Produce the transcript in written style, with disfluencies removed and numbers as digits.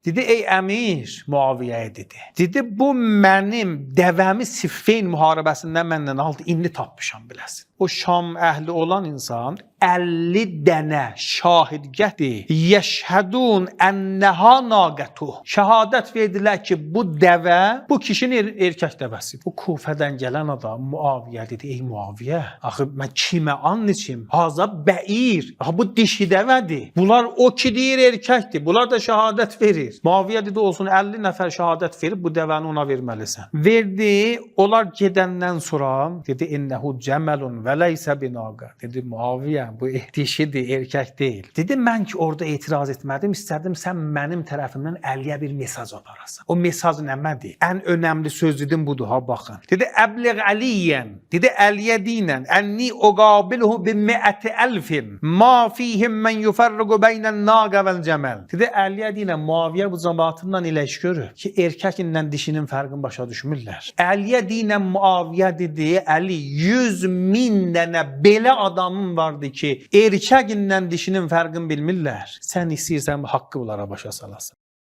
Dedi, ey əmir, Muaviyyəyə dedi. Dedi, bu mənim dəvəmi Siffin müharibəsindən məndən aldı, indi tapmışam biləsin. O Şam əhli olan insan 50 dənə şahidgədir. Yeşhədun ennəha naqətuh. Şəhadət verdilər ki, bu dəvə, bu kişinin erkək dəvəsidir. Bu Kufədən gələn adam Muaviyyə dedi, ey Muaviyyə, axı mən kimə and içim? Haza bəir. Axı bu dişi dəvədir. Bunlar o ki deyir erkəkdir. Bunlar da şəhadət verir. Muaviyyə dedi, olsun 50 nəfər şəhadət verib bu dəvəni ona verməlisən. Verdi. Onlar gedəndən sonra dedi, innəhu cəməlun və leysə binaqa. Dedi, Muaviyyə, bu dişidir, erkək deyil. Dedi, mən ki orada etiraz etmədim, istədim sən mənim tərəfimdən Əliyə bir mesaj aparasan. O mesaj nəmədir? Ən önəmli söz dedim budur, ha baxın. Dedi, əbliğ əliyyən. Dedi, Əliyə dinən. Ənni uqabilhu bi mi'ati elfin. Ma fihim mən yufarriqu beynən naqa vəl cəməl. Dedi, Əliyə dinən, Muaviyyə bu cəmaatından ilə iş görür ki, erkəklə dişinin fərqini başa düşmürlər. Əliyə dinən Muaviyyə dedi, Əli 100.000 dənə belə adamın vardı ki, erkəklə dişinin fərqini bilmirlər. Sən istəyirsən haqqı bunlara başa salasın.